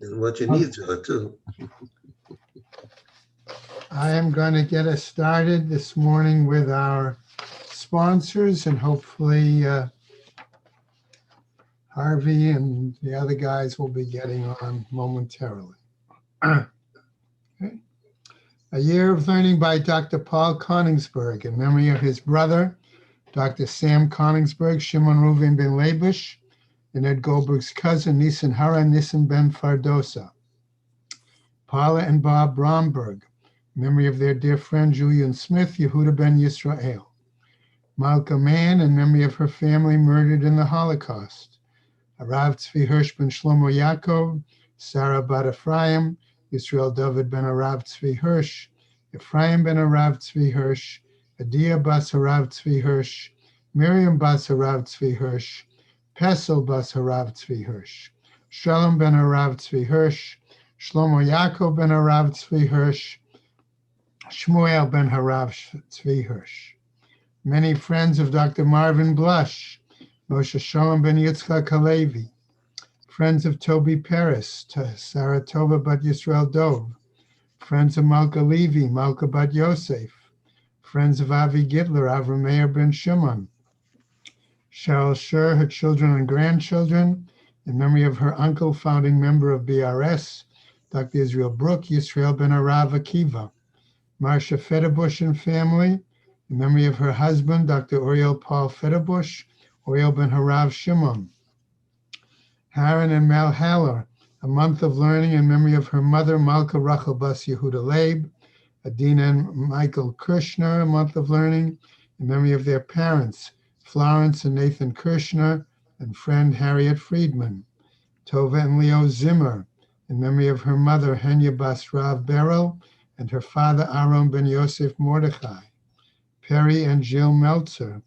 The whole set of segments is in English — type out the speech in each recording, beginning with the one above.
And what your needs are too. I am going to get us started this morning with our sponsors, and hopefully Harvey and the other guys will be getting on momentarily. Okay. A Year of Learning by Dr. Paul Koningsberg in memory of his brother, Dr. Sam Koningsberg, Shimon Reuven ben Labush, and Ed Goldberg's cousin, Nisan Hara Nisan ben Fardosa. Paula and Bob Bromberg, in memory of their dear friend Julian Smith, Yehuda ben Yisrael. Malka Mann, in memory of her family murdered in the Holocaust. Arav Tzvi Hirsch ben Shlomo Yaakov, Sarah bat Ephraim, Yisrael David ben Arav Tzvi Hirsch, Ephraim ben Arav Tzvi Hirsch, Adia bas Harav Tzvi Hirsch, Miriam bas Harav Tzvi Hirsch, Pesel bas Harav Tzvi Hirsch, Shalom ben Harav Tzvi Hirsch, Shlomo Yaakov ben Harav Tzvi Hirsch, Shmuel ben Harav Tzvi Hirsch. Many friends of Dr. Marvin Blush, Moshe Shalom ben Yitzchak Halevi, friends of Toby Paris, Sarah Tova bat Yisrael Dov, friends of Malka Levi, Malka bat Yosef, friends of Avi Gitler, Avram Meir ben Shimon, Cheryl Scher, her children and grandchildren, in memory of her uncle, founding member of BRS, Dr. Israel Brook, Yisrael ben Arav Akiva, Marcia Federbush and family, in memory of her husband, Dr. Oriel Paul Federbush, Oriel ben Harav Shimon. Haran and Mel Haller, a month of learning in memory of her mother, Malka Rachel Bas Yehuda Leib. Adina and Michael Kirshner, a month of learning in memory of their parents, Florence and Nathan Kirshner, and friend Harriet Friedman. Tova and Leo Zimmer, in memory of her mother, Henya Bas Rav Beryl, and her father, Aaron ben Yosef Mordechai. Perry and Jill Meltzer,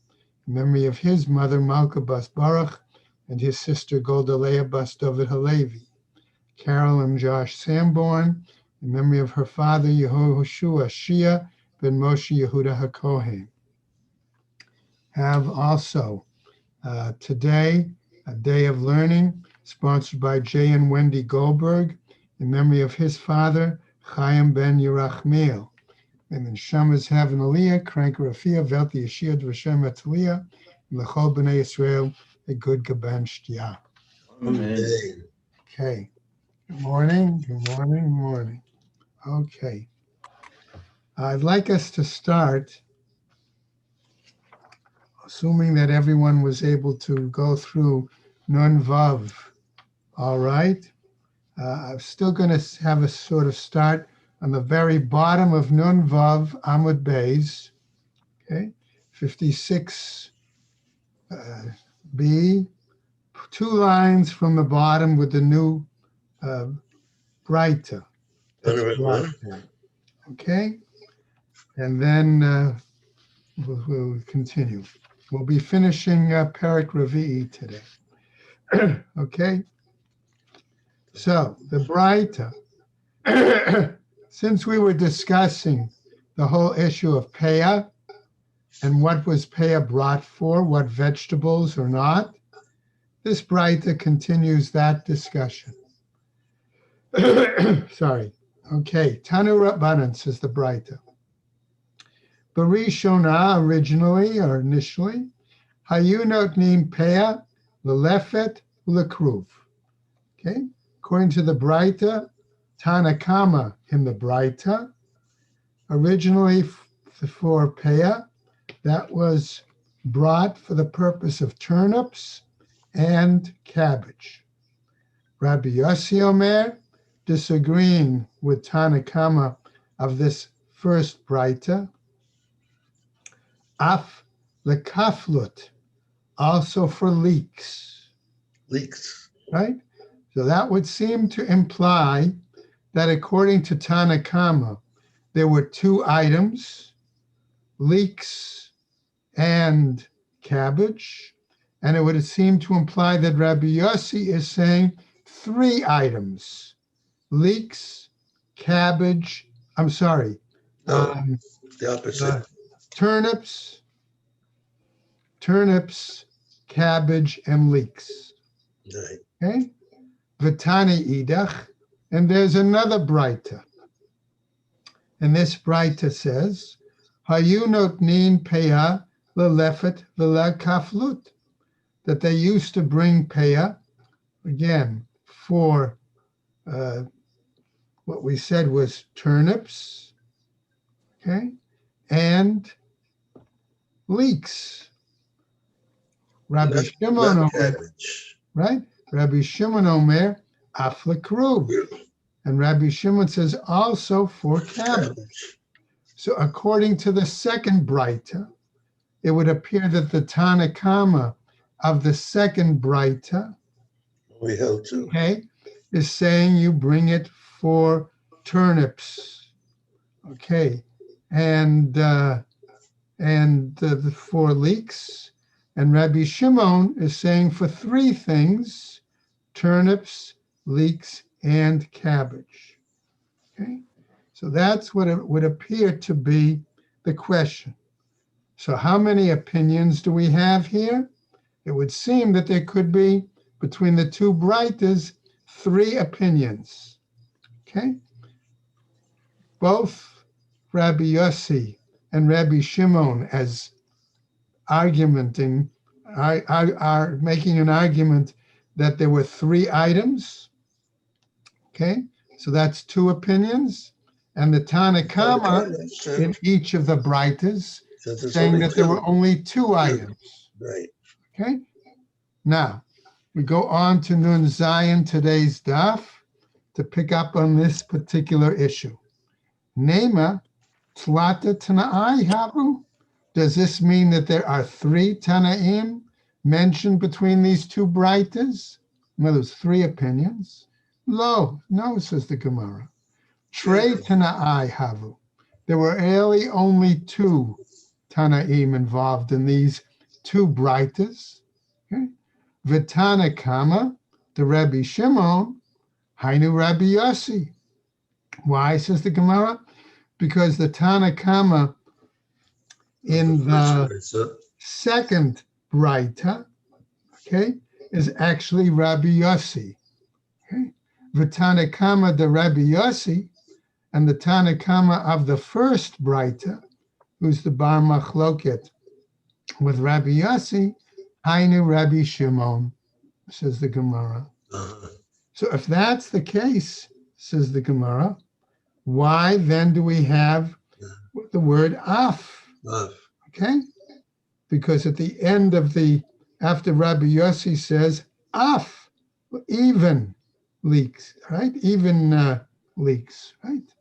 in memory of his mother, Malka Bas Baruch, and his sister, Golda Leah Bas David Halevi. Carol and Josh Sanborn, in memory of her father, Yehoshua Shia ben Moshe Yehuda HaKohen. Have also today a day of learning sponsored by Jay and Wendy Goldberg in memory of his father, Chaim ben Yerachmiel. And then Shamas Havin Aliyah, Krank Rafia, Velti Yeshia, Dvashem Etzaliyah, and L'chol B'nai Yisrael, a good Gaban Shtia. Amen. Okay. Good morning, good morning, good morning. Okay. I'd like us to start, assuming that everyone was able to go through Nun Vav. All right. I'm still going to have a sort of start on the very bottom of Nun Vav Amud Beis, okay, 56 B, 2 lines from the bottom with the new Breita. Okay, and then we'll continue. We'll be finishing Perek Revi'i today. Okay, so the Breita. Since we were discussing the whole issue of Peah and what was Peah brought for, what vegetables or not, this Breita continues that discussion. Sorry. Okay, Tanu Rabbanan says the Breita. Barishona, originally or initially, Hayu notnim Peah lelefet lekruv. Okay, according to the Breita, Tanakama in the Breita, originally for Peah, that was brought for the purpose of turnips and cabbage. Rabbi Yossi Omer, disagreeing with Tanakama of this first Breita, Af lekaflut, also for leeks. Leeks. Right? So that would seem to imply that according to Tanakama, there were 2 items, leeks and cabbage, and it would seem to imply that Rabbi Yossi is saying 3 items, leeks, cabbage, I'm sorry, the opposite. Turnips, cabbage, and leeks. Right. Okay? V'tani idach, And there's another Braita. And this Braita says, Hayu notnin peah lelefet velekaflut, that they used to bring peah, again, for what we said was turnips, okay, and leeks. Rabbi Shimon Not Omer, cabbage. right? Rabbi Shimon Omer, aflekruv. And Rabbi Shimon says also for cabbage. So according to the second Braita, it would appear that the Tanakama of the second Braita, We held to. okay, is saying you bring it for turnips, okay, and for leeks. And Rabbi Shimon is saying for three things: turnips, leeks, and cabbage. Okay, so that's what it would appear to be the question. So how many opinions do we have here? It would seem that there could be, between the two Braitas, three opinions. Okay, both Rabbi Yossi and Rabbi Shimon as argumenting are making an argument that there were three items. Okay, so that's two opinions, and the Tanakama in each of the Braitas saying that there were only two items. Right. Okay, now we go on to Nun Zayin, today's daf, to pick up on this particular issue. Nema tlata tanai habu. Does this mean that there are three Tanaim mentioned between these two Braitas? Well, there's three opinions. Lo, no, says the Gemara. Trei Tanai havu. There were really only two Tanaim involved in these two Braitas. Okay? V'Tanakama, the Rabbi Shimon, Hainu Rabbi Yossi. Why, says the Gemara? Because the Tanakama in the second Braita, okay, is actually Rabbi Yossi. Okay? V'Tanakama the Rabbi Yossi, and the Tanakama of the first Braita, who's the Bar Machloket with Rabbi Yossi, Hainu Rabbi Shimon, says the Gemara. So if that's the case, says the Gemara, why then do we have the word af? Okay? Because at the end of after Rabbi Yossi says, af, even leeks, right? Even leeks, right?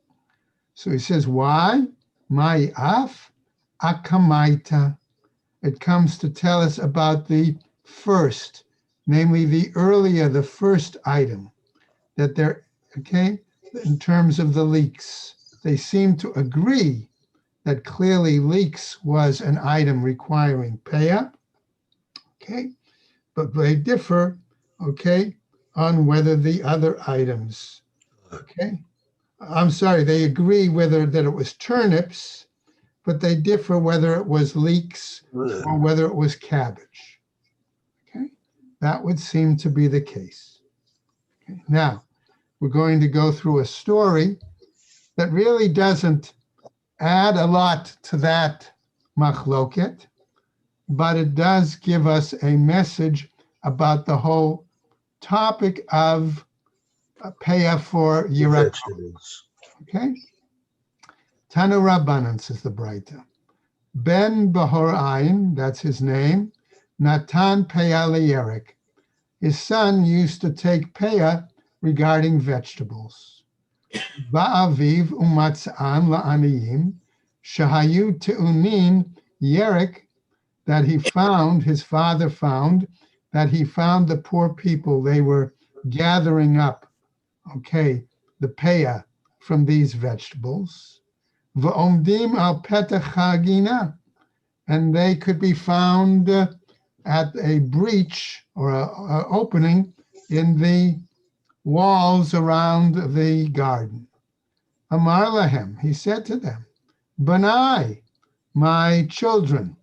So he says, why? My af, akamaita. It comes to tell us about the first, namely the first item, that they're, okay, in terms of the leeks. They seem to agree that clearly leeks was an item requiring peah, okay, but they differ, okay, on whether the other items, okay. I'm sorry, they agree that it was turnips, but they differ whether it was leeks or whether it was cabbage, okay. That would seem to be the case. Okay. Now, we're going to go through a story that really doesn't add a lot to that machloket, but it does give us a message about the whole topic of peah for Yirach. Okay? Tanu Rabbanan, says the Braita. Ben Bahor Ayin, that's his name, Natan peah leYerek. His son used to take peah regarding vegetables. Ba'aviv umatz'an la'aniyim, shahayu te'unin yerek, that his father found, that he found the poor people, they were gathering up, okay, the peah from these vegetables. V'omdim al petach hagina, and they could be found at a breach or a opening in the walls around the garden. Amar lahem, he said to them, Banai, my children,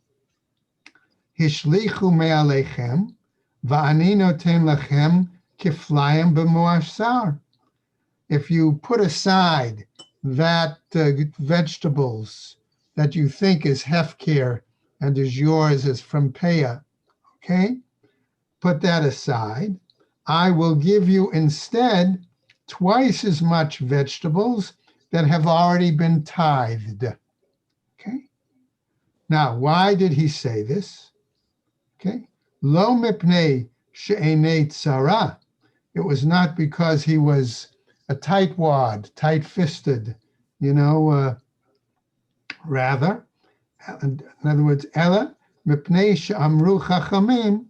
Hishlichu me'alechem, va'ani noten lachem kiflayim b'moashar. if you put aside that vegetables that you think is hefker and is yours is from Peah, okay? Put that aside. I will give you instead twice as much vegetables that have already been tithed, okay? Now, why did he say this? Okay? Lo mipnei she'enei tzara. It was not because he was a tightwad, tight-fisted, rather. In other words, Ella mipnei she'amru chachamim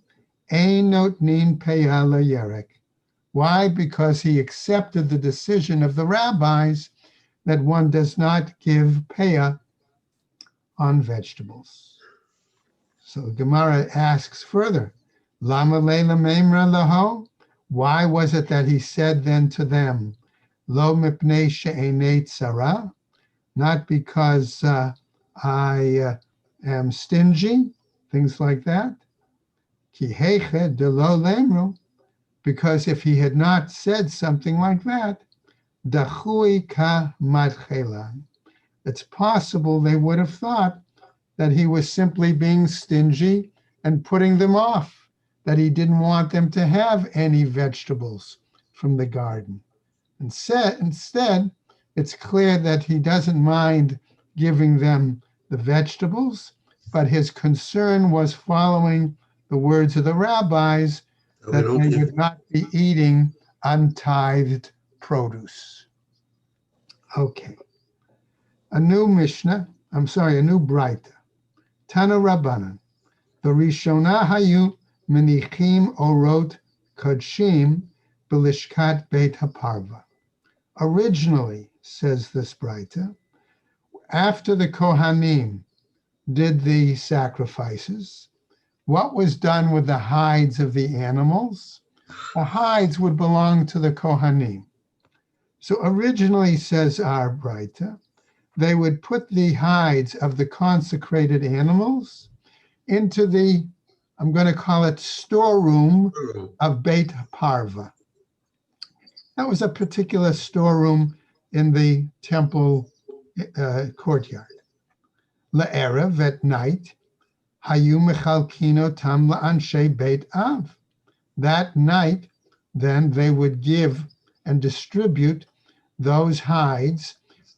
ein notnin peah layerek. Why? Because he accepted the decision of the rabbis that one does not give peah on vegetables. So Gemara asks further, Lama leila memra laho? Why was it that he said then to them, Lo mipnei she'enei tzara? Not because I am stingy, things like that. Ki heiche de lo lemru, because if he had not said something like that, dachui ka matchelan, it's possible they would have thought that he was simply being stingy and putting them off, that he didn't want them to have any vegetables from the garden. Instead, it's clear that he doesn't mind giving them the vegetables, but his concern was following the words of the rabbis that they would not be eating untithed produce. Okay. A new Braita. Tana Rabbanan. The Rishona Hayu Menichim Orot Kodshim Belishkat Beit HaParva. Originally, says this Braita, after the Kohanim did the sacrifices, what was done with the hides of the animals? The hides would belong to the Kohanim. So originally, says our Braita, they would put the hides of the consecrated animals into the, I'm going to call it storeroom of Beit Parva. That was a particular storeroom in the temple courtyard. La'erev, at night, hayu mechalkino tam la'anshe Beit Av. That night, then they would give and distribute those hides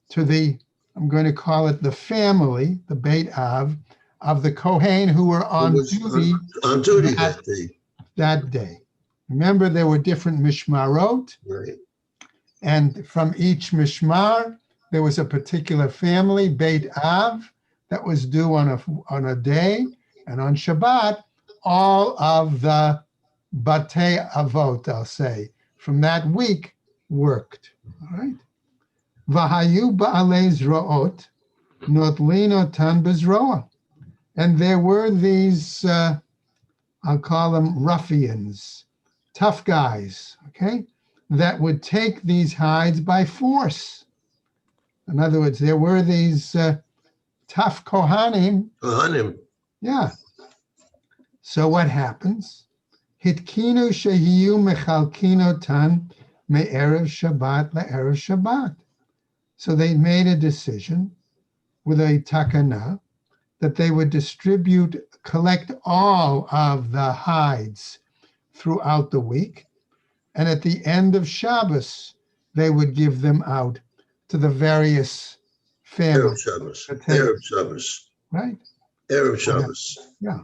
to the, I'm going to call it the family, the Beit Av, of the Kohen who were on duty that day. Remember, there were different mishmarot, Right. and from each mishmar, there was a particular family, Beit Av, that was due on a day, and on Shabbat, all of the Batei Avot, I'll say, from that week worked. All right. Vahayu ba'alei zroot notlino tan bezroa. And there were these, I'll call them ruffians, tough guys, okay, that would take these hides by force. In other words, there were these tough Kohanim. Kohanim. Yeah. So what happens? Hitkinu shehiyu mechalkino tan me'erev Shabbat le'erev Shabbat. So they made a decision with a takana that they would collect all of the hides throughout the week, and at the end of Shabbos, they would give them out to the various families. Erev Shabbos. Right? Erev Shabbos. Yeah.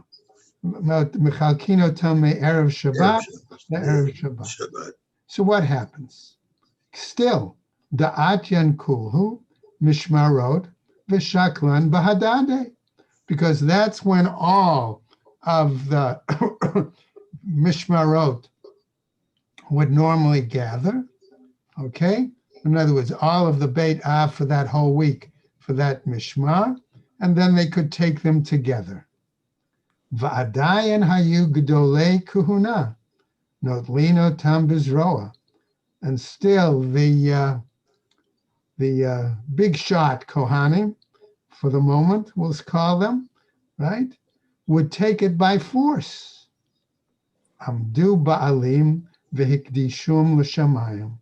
Mechalkino tam me'erev Shabbat le'erev Shabbat. So what happens? Still, da'at yankulhu mishmarot v'shaklan bahadade, because that's when all of the mishmarot would normally gather, okay? In other words, all of the Beit Av for that whole week, for that mishmar, and then they could take them together. Va'adayan hayu gdolei kuhuna, notlino tam bizroa. And still the big shot Kohanim, for the moment, we'll call them, right, would take it by force. Amdu ba'alim v'hikdishum l'shamayim.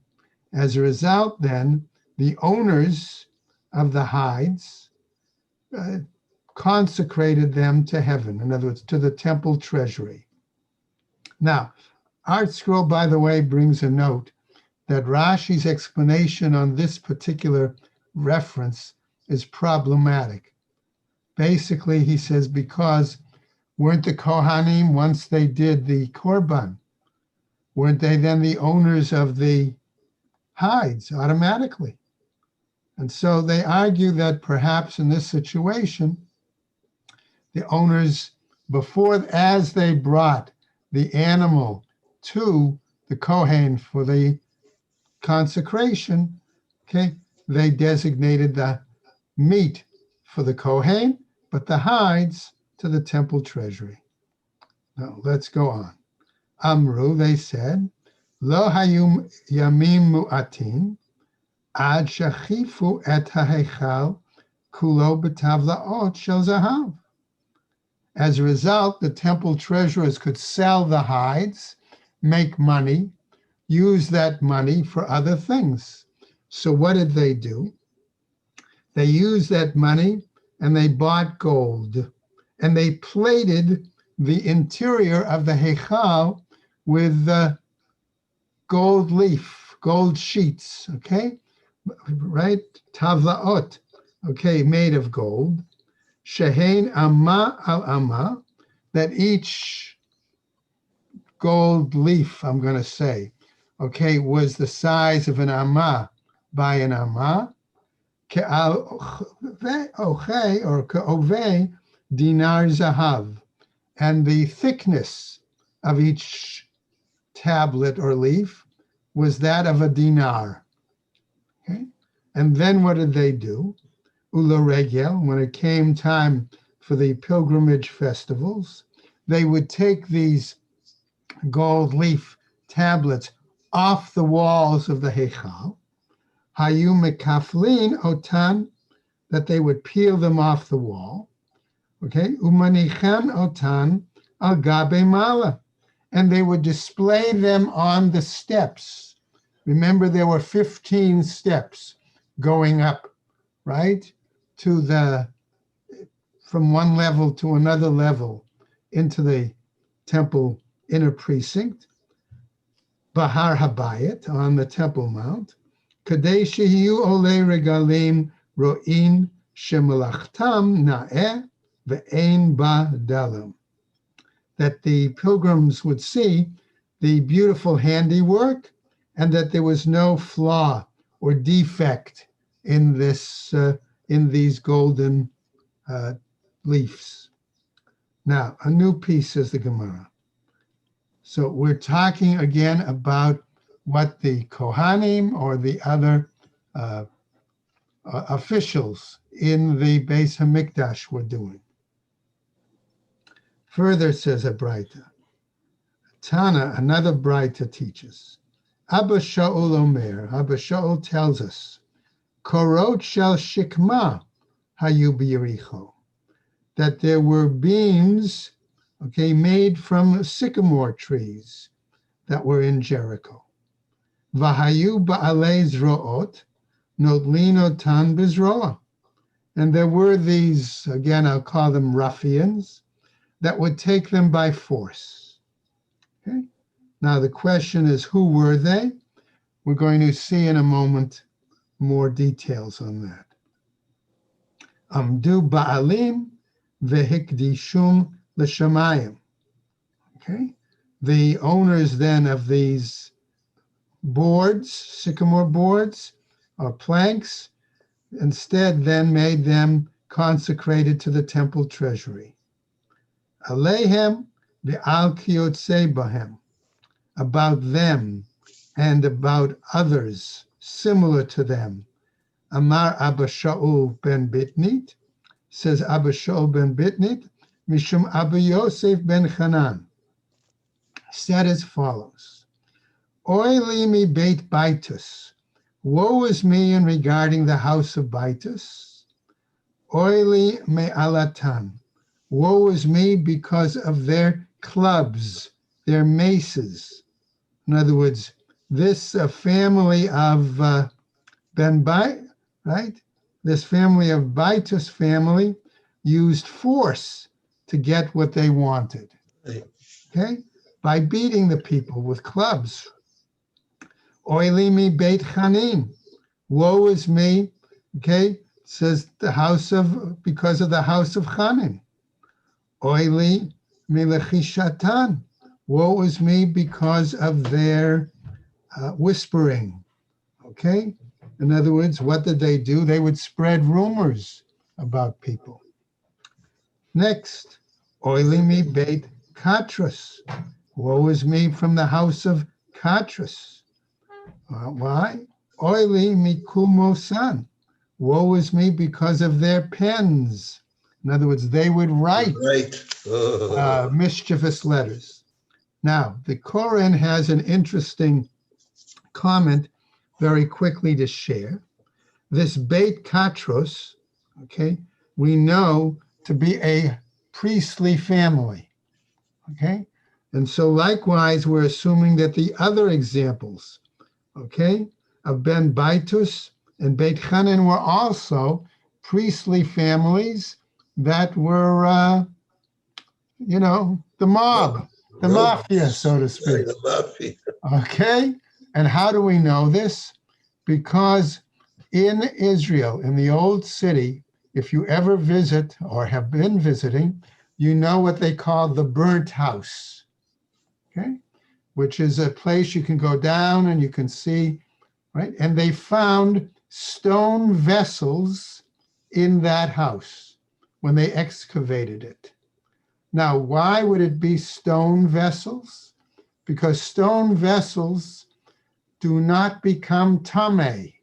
As a result, then, the owners of the hides consecrated them to heaven, in other words, to the temple treasury. Now, Art Scroll, by the way, brings a note that Rashi's explanation on this particular reference is problematic. Basically, he says, because weren't the Kohanim, once they did the Korban, weren't they then the owners of the hides automatically? And so they argue that perhaps in this situation, the owners, as they brought the animal to the Kohen for the consecration, okay, they designated the meat for the Kohen, but the hides to the temple treasury. Now, let's go on. Amru, they said, Lo hayum yamim mu'atin, ad shachifu et ha'hechal kulo b'tavla'ot shel zahav. As a result, the temple treasurers could sell the hides, make money, use that money for other things. So what did they do? They used that money and they bought gold, and they plated the interior of the Heichal with gold leaf, gold sheets, okay? Right? Tavlaot, okay, made of gold. Shehein amma al amma, that each gold leaf, I'm going to say, okay, was the size of an amma by an amma. Ke'al ochei or ke'ovei dinar zahav, and the thickness of each tablet or leaf was that of a dinar. Okay, and then what did they do? Ula regel, when it came time for the pilgrimage festivals, they would take these gold leaf tablets off the walls of the Heichal. Hayu mekaflin otan, that they would peel them off the wall. Okay, umanichan otan al gabe mala, and they would display them on the steps. Remember, there were 15 steps going up, right, from one level to another level into the temple inner precinct. Bahar Habayit, on the Temple Mount. Kadei shehiyu ole regalim ro'in shemalachtam na'eh ve'ein ba dalam. That the pilgrims would see the beautiful handiwork and that there was no flaw or defect in these golden leaves. Now, a new piece, says the Gemara. So we're talking again about what the Kohanim or the other officials in the Beis Hamikdash were doing. Further, says a Braita, Tana, another Braita teaches, Abba Shaul Omer, Abba Shaul tells us, Korot shel shikma hayu b'Yericho, that there were beams, okay, made from sycamore trees that were in Jericho. Vahayu ba'alei zro'ot notlinotan bizroa. And there were these, again, I'll call them ruffians, that would take them by force. Okay. Now the question is, who were they? We're going to see in a moment more details on that. Amdu ba'alim vehikdishum l'shamayim. Okay. The owners then of these boards, sycamore boards or planks, instead then made them consecrated to the temple treasury. Aleihem ve'al kiyotzei bahem, about them and about others similar to them. Amar Abba Shaul ben Bitnit, says Abba Shaul ben Bitnit, Mishum Abba Yosef ben Hanan, said as follows, Oy li mi beit Baitus, woe is me in regarding the house of Baitus. Oy li me alatan, woe is me because of their clubs, their maces. In other words, this family of Ben Bai, right? This family of Baitus family used force to get what they wanted. Right. Okay, by beating the people with clubs. Oili mi Beit Chanin. Woe is me. Okay, says the house of, because of the house of Chanin. Oili mi Lechishatan. Woe is me because of their whispering. Okay, in other words, what did they do? They would spread rumors about people. Next, Oili mi Beit Katras. Woe is me from the house of Katras. Why? Oili mi Kumosan. Woe is me because of their pens. In other words, they would write Right. mischievous letters. Now, the Koran has an interesting comment very quickly to share. This Beit Katros, okay, we know to be a priestly family, okay? And so likewise, we're assuming that the other examples, okay, of Ben Baitus and Beit Chanan were also priestly families that were, the mob, the mafia, so to speak. Right, the mafia. Okay? And how do we know this? Because in Israel, in the old city, if you ever visit or have been visiting, you know what they call the burnt house, okay? Which is a place you can go down and you can see, right? And they found stone vessels in that house when they excavated it. Now, why would it be stone vessels? Because stone vessels do not become tameh.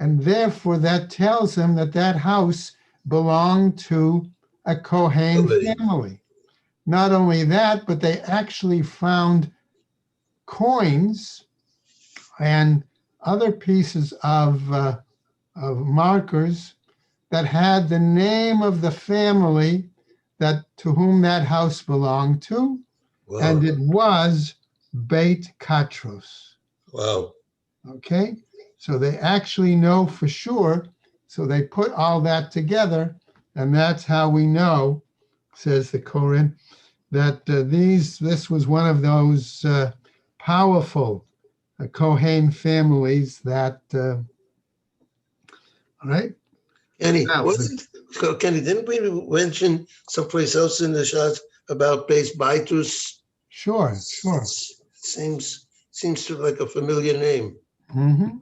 And therefore, that tells them that that house belonged to a Kohen family. Not only that, but they actually found coins and other pieces of markers that had the name of the family that to whom that house belonged to, Wow. and it was Beit Katros. Wow. Okay, so they actually know for sure. So they put all that together, and that's how we know, says the Koran, that this was one of those powerful Kohen families that, all right? Kenny, Now, Kenny, didn't we mention someplace else in the shot about base Baitus? sure. Seems to like a familiar name. Mm-hmm.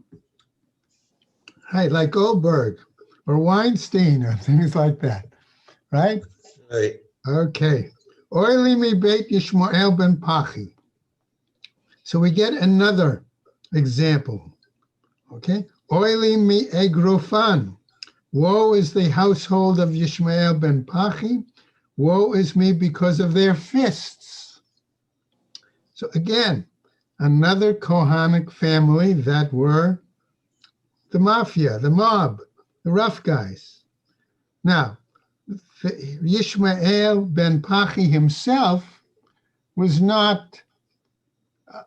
Hey, like Goldberg or Weinstein or things like that, right? Right. Okay. Oili mi Beit Yishmael ben Pachi. So we get another example. Okay. Oili mi Egrofan. Woe is the household of Yishmael ben Pachi. Woe is me because of their fists. So again, another Kohanic family that were the mafia, the mob, the rough guys. Now, Yishmael ben Pachi himself was not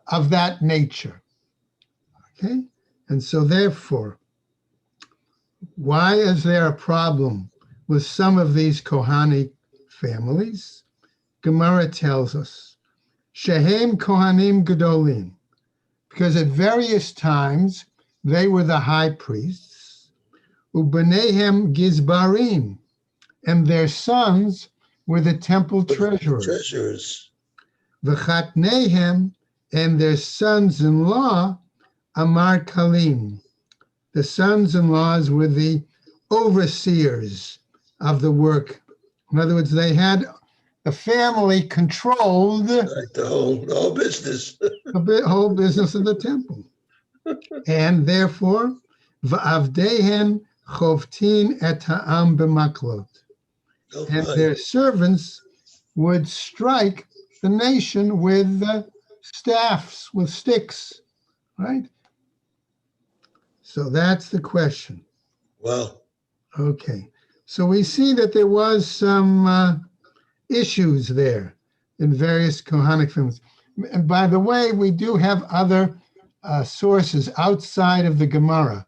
of that nature. Okay? And so therefore, why is there a problem with some of these Kohanic families? Gemara tells us, Shehem Kohanim Gedolim, because at various times they were the high priests, Ubenehem Gizbarim, and their sons were the temple treasurers. V'chatnehem, and their sons-in-law, Amar Kalim. The sons-in-laws were the overseers of the work. In other words, they had the family controlled the whole business. the whole business of the temple. And therefore, v'avdehen chovtin et ha'am b'maklot. And their servants would strike the nation with staffs, with sticks, right? So that's the question. Wow. Okay. So we see that there was some issues there in various Kohanic families. And by the way, we do have other sources outside of the Gemara,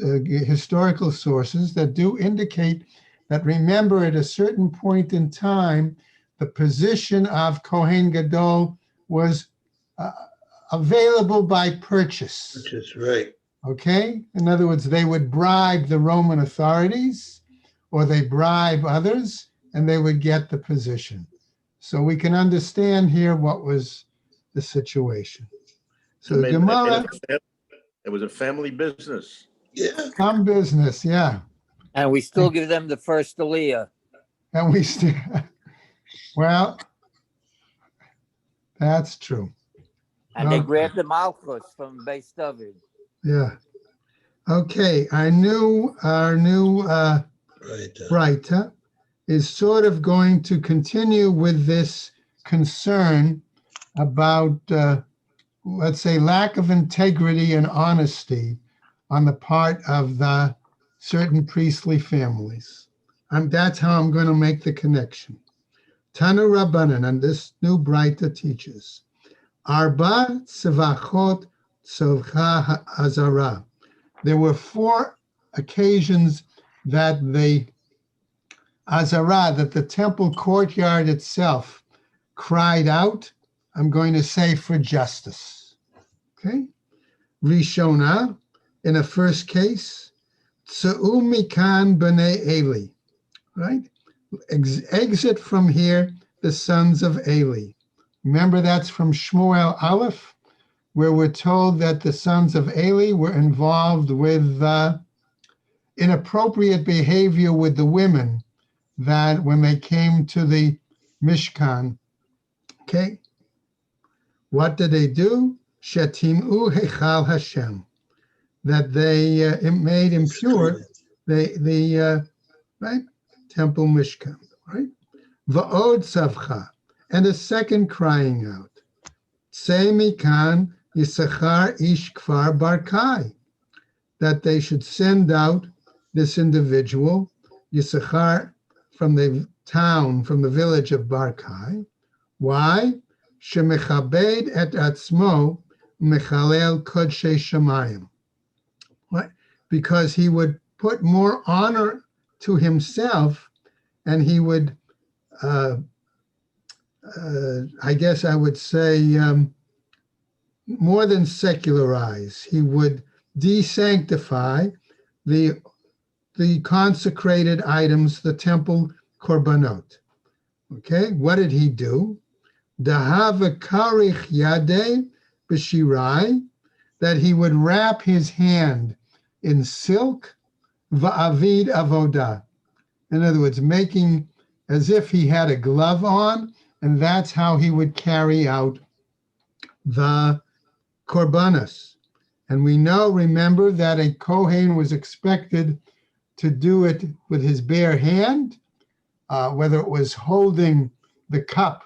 historical sources that do indicate that, remember, at a certain point in time, the position of Kohen Gadol was available by purchase. Which is right. Okay? In other words, they would bribe the Roman authorities or they bribe others and they would get the position. So we can understand here what was the situation. So the Gemara, it was a family business. Yeah. some business, yeah. And we still give them the first aliyah. And we still, well, that's true. And they Okay. grabbed the Malchus from Beis David. Yeah. Okay, our new Right. Braita is sort of going to continue with this concern about, let's say, lack of integrity and honesty on the part of the certain priestly families. That's how I'm going to make the connection. Tanu Rabbanan, and this new Braita teaches, Arba Tzvachot Tzovcha Ha'azara. There were 4 occasions that the Azara, that the temple courtyard itself cried out, I'm going to say, for justice. Okay? Rishona, in a first case, Tza'u mikan b'nei Eli, right? Exit from here, the sons of Eli. Remember, that's from Shmuel Aleph, where we're told that the sons of Eli were involved with inappropriate behavior with the women, that when they came to the Mishkan, okay, what did they do? Shetim'u hechal Hashem, that they made impure the right, temple Mishkan, right? Va'od savcha, and a second crying out, Tzei mikan Yisachar ish kfar Barkai, that they should send out this individual, Yisachar, from the town, from the village of Barkai. Why? Shemechabed et atzmo mechalel kodshei shamayim. What? Because he would put more honor to himself, and he would, I guess I would say, more than secularize. He would desanctify the consecrated items, the temple korbanot. Okay, what did he do? Dahava karich yade b'shirai, that he would wrap his hand in silk, va'avid avodah. In other words, making as if he had a glove on, and that's how he would carry out the korbanos. And we know, remember, that a Kohen was expected to do it with his bare hand, whether it was holding the cup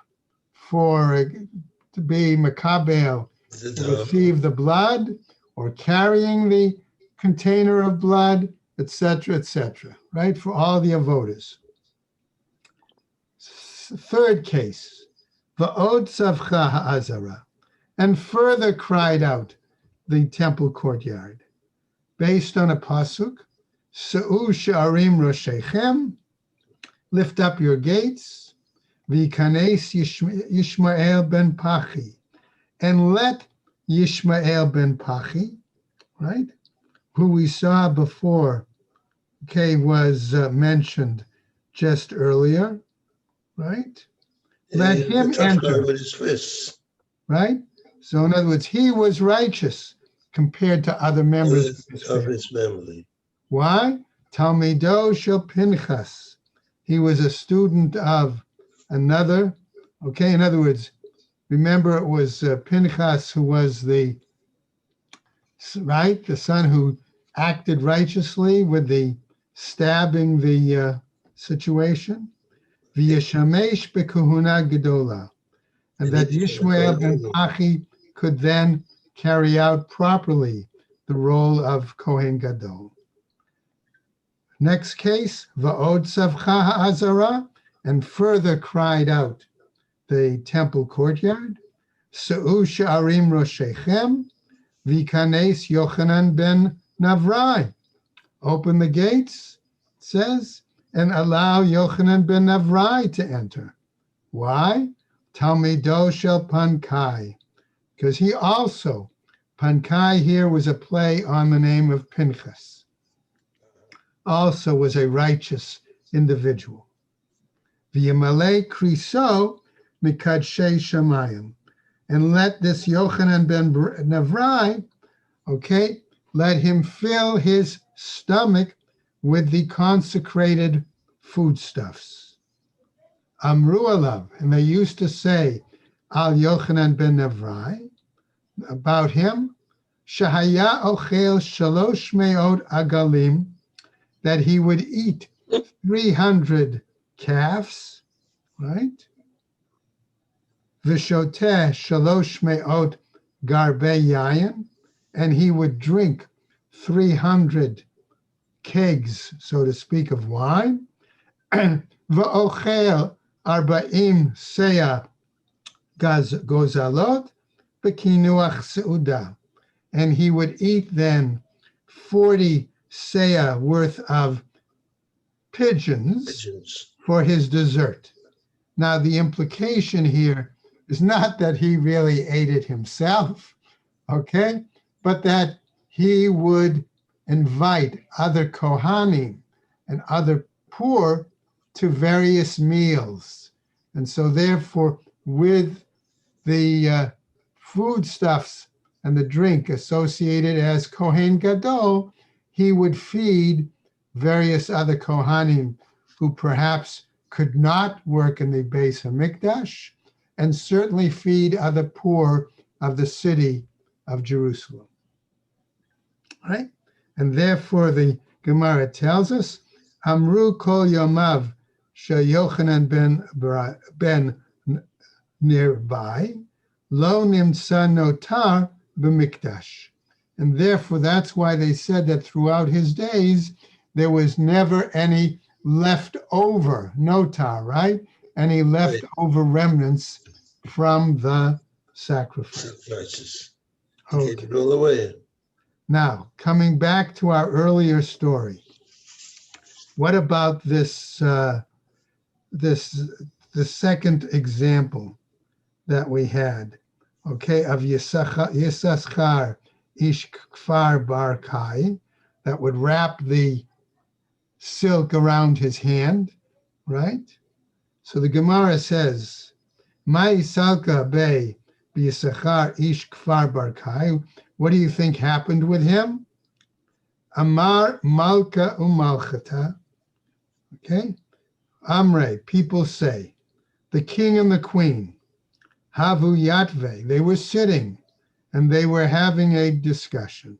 to be makabel, to receive the blood, or carrying the container of blood, etc., right, for all the avodas. Third case, va'od savcha ha'azara, and further cried out the temple courtyard, based on a pasuk, Se'u she'arim roshechem, lift up your gates, v'yikanes Yishmael ben Pachi, and let Yishmael ben Pachi, right, who we saw before, okay, was mentioned just earlier, right? Let him enter with his fists, right? So in other words, he was righteous compared to other members of his family. Why? Talmido shel Pinchas. He was a student of another. Okay, in other words, remember it was Pinchas who was the son who acted righteously with the stabbing the situation. V'yeshamesh b'kuhuna gedola, and that Yishmael ben Pachi could then carry out properly the role of Kohen Gadol. Next case, va'od savcha ha'azara, and further cried out the temple courtyard, Se'u she'arim roshechem, Vikanes Yochanan ben Navrai. Open the gates, it says, and allow Yochanan ben Navrai to enter. Why? Talmido shel Pankai. Because he also, Pankai here was a play on the name of Pinchas, also was a righteous individual. V'yamale kriso mikadshe shamayim. And let this Yochanan ben Navrai, okay, let him fill his stomach with the consecrated foodstuffs. Amru alav, and they used to say, Al Yochanan ben Navrai, about him, Shahaya ochel shalosh me'od agalim, that he would eat 300 calves, right? V'shoteh shalosh me'od garbe yayin, and he would drink 300 kegs, so to speak, of wine. V'ochel arba'im seya gozalot b'kinuach seuda, and he would eat then 40 seah worth of pigeons for his dessert. Now, the implication here is not that he really ate it himself, okay, but that he would invite other Kohanim and other poor to various meals. And so therefore, with the foodstuffs and the drink associated as Kohen Gadol, he would feed various other Kohanim who perhaps could not work in the Beis HaMikdash, and certainly feed other poor of the city of Jerusalem. Right? And therefore the Gemara tells us, Amru kol yomav sheYochanan ben nearby, lo nimtza notar b'mikdash. And therefore that's why they said that throughout his days, there was never any leftover notar, right? Any leftover remnants from the sacrifice. Sacrifices. Okay. Take it all away. Now, coming back to our earlier story, what about this, the second example that we had, okay, of Yisachar ish kfar bar kai, that would wrap the silk around his hand, right? So the Gemara says, Mai salka be Yisachar ish kfar bar kai. What do you think happened with him? Amar malka umalchata. Okay. Amre, people say, the king and the queen, havu yatve, they were sitting and they were having a discussion.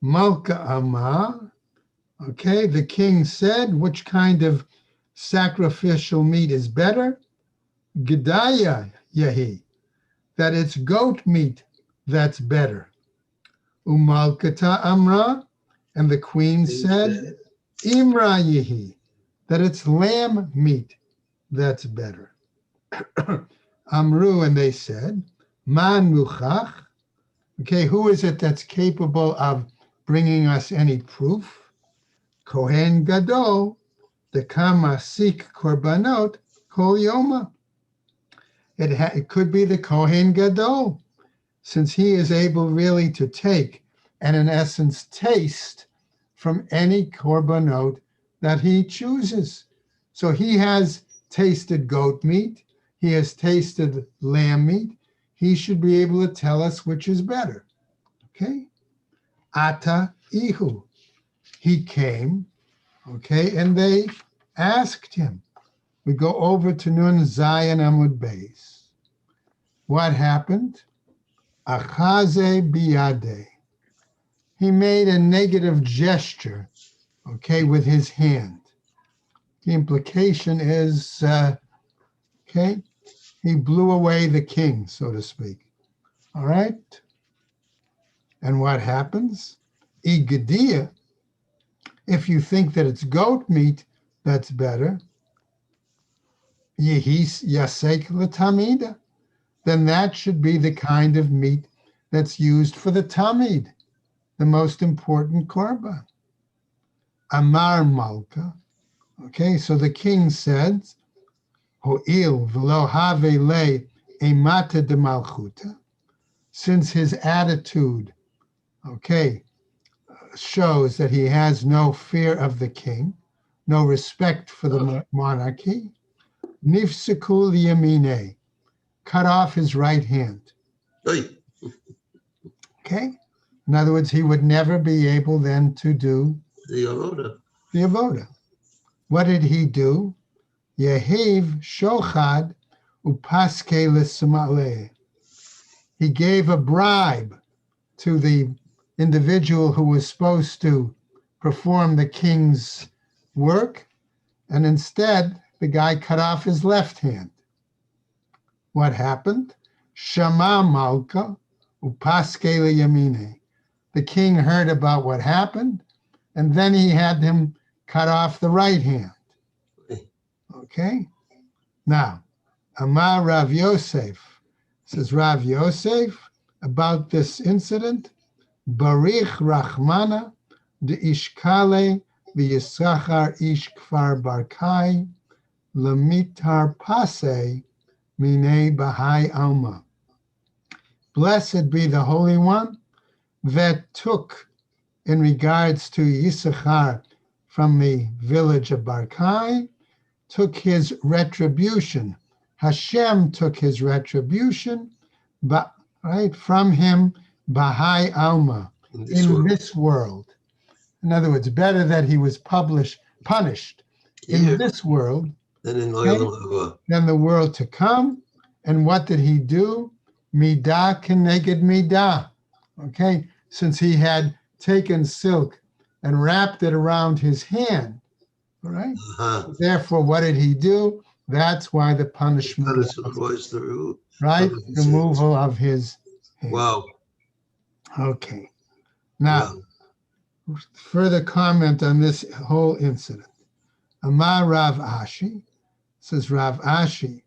Malka amar, okay, the king said, which kind of sacrificial meat is better? Gedaya yahi, that it's goat meat that's better. Umalkata amra, and the queen said, imra yahi, that it's lamb meat that's better. Amru, and they said, man muchach, okay, who is it that's capable of bringing us any proof? Kohen Gadol, the kamasik korbanot kol yoma. It could be the Kohen Gadol, since he is able really to take and in essence taste from any korbanot that he chooses. So he has tasted goat meat, he has tasted lamb meat, he should be able to tell us which is better. Okay? Ata ihu. He came, okay, and they asked him. We go over to Nun Zayin Amud Beis. What happened? Achaze biyade. He made a negative gesture, okay, with his hand. The implication is, okay, he blew away the king, so to speak. All right? And what happens? Igadia, if you think that it's goat meat that's better, yehis yasek l'tamida, then that should be the kind of meat that's used for the Tamid, the most important korban. Amar Malka. Okay, so the king said, Ho'il v'lo have le emata de malchuta, since his attitude, okay, shows that he has no fear of the king, no respect for the monarchy, nifsakul yamine, cut off his right hand. Oy. Okay? In other words, he would never be able then to do The Avoda. the avoda. What did he do? Yehiv shochad upaske l'smaleh. He gave a bribe to the individual who was supposed to perform the king's work, and instead the guy cut off his left hand. What happened? Shama malka upaske yamine. The king heard about what happened, and then he had him cut off the right hand. Okay? Now, Amar Rav Yosef, says Rav Yosef, about this incident, Barich Rachmana de Ishkale v'Yisachar Ish Kfar Barkai lemitar pase mine Bahai Alma. Blessed be the Holy One that took, in regards to Yisachar from the village of Barkai, took his retribution. Hashem took his retribution, but right from him, Bahai Alma, in this world. In other words, better that he was punished in this world than in okay, than the world to come. And what did he do? Midah keneged midah. Okay, since he had taken silk and wrapped it around his hand, all right? Therefore, what did he do? That's why the punishment was the right? Removal of his hand. Wow. Okay. Now, further comment on this whole incident. Amar Rav Ashi, says Rav Ashi.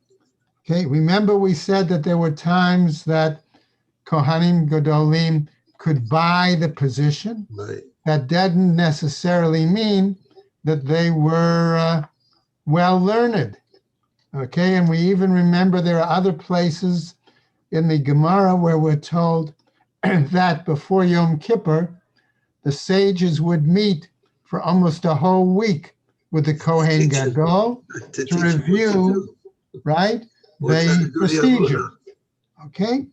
Okay, remember we said that there were times that Kohanim Gedolim could buy the position. Right. That didn't necessarily mean that they were well learned. Okay, and we even remember there are other places in the Gemara where we're told that before Yom Kippur, the sages would meet for almost a whole week with the Kohen Gadol to review, right, the procedure. Okay,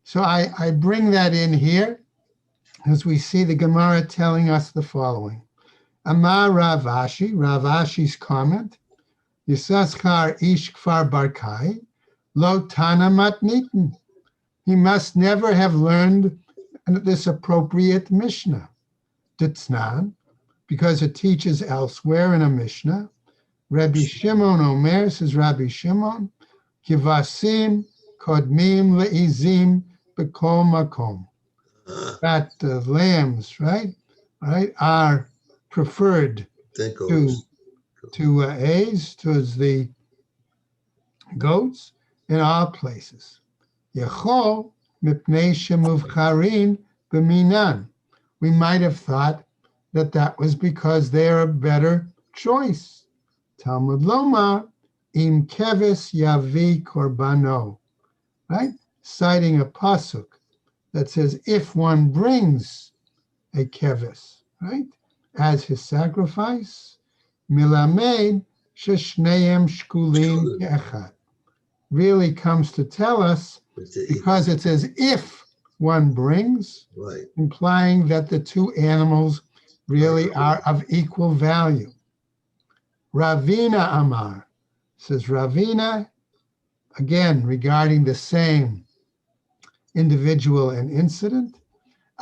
so I bring that in here as we see the Gemara telling us the following. Amar Rav Ashi's comment, Yisaschar ish kfar barkai, lo tana matnitin. He must never have learned this appropriate Mishnah. Ditznan, because it teaches elsewhere in a Mishnah. Rabbi Shimon Omer, says Rabbi Shimon, kivasim kodmim le'izim b'kol makom. That the lambs, right, are preferred to A's, towards the goats in all places. Yechol mipnei shemuvcharin b'minan. We might have thought that that was because they're a better choice. Talmud Lomar im keves yavi korbano, right? Citing a pasuk that says if one brings a keves, right, as his sacrifice, milamed sheshneim shkulim echad, really comes to tell us, because it says if one brings, right, implying that the two animals really are of equal value. Ravina Amar, says Ravina, again regarding the same individual and incident,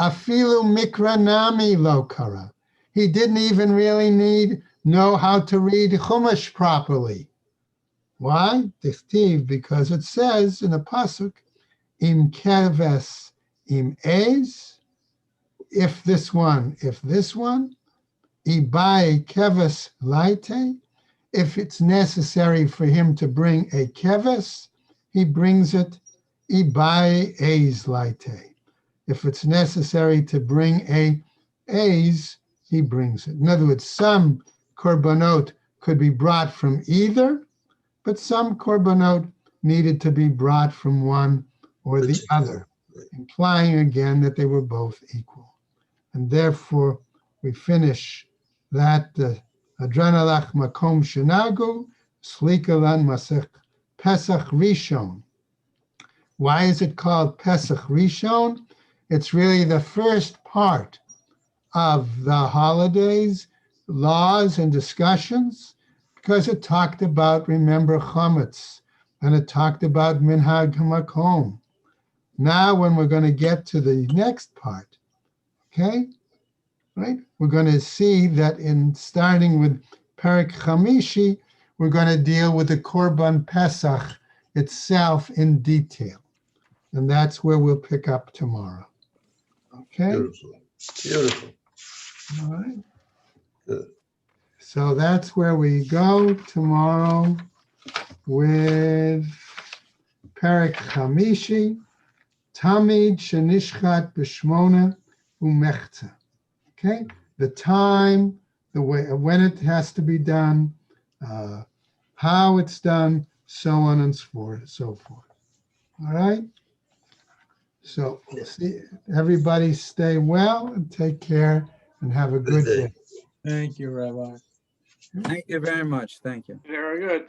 afilu mikranami lo kara. He didn't even really know how to read Chumash properly. Why? Dichtiv, because it says in the pasuk, im keves im ez, if this one, ibai keves laite, if it's necessary for him to bring a keves, he brings it ibai ez laite. If it's necessary to bring A's, he brings it. In other words, some korbanot could be brought from either, but some korbanot needed to be brought from one or the other, implying again that they were both equal. And therefore, we finish that Adranalach Makom Shenagu, Slikalan Masech Pesach Rishon. Why is it called Pesach Rishon? It's really the first part of the holidays, laws and discussions, because it talked about, remember, chametz, and it talked about minhag hamakom. Now, when we're going to get to the next part, okay, right, we're going to see that in starting with Perek Chamishi, we're going to deal with the Korban Pesach itself in detail. And that's where we'll pick up tomorrow. Okay? Beautiful. Beautiful. All right. Good. So that's where we go tomorrow with Perek Chamishi, Tamid Shenishchat B'Shmona Umechta. Okay? The time, the way, when it has to be done, how it's done, so on and so forth. All right? So see, everybody stay well and take care and have a good day. Thank you, Rabbi. Thank you very much. Thank you. Very good. Thank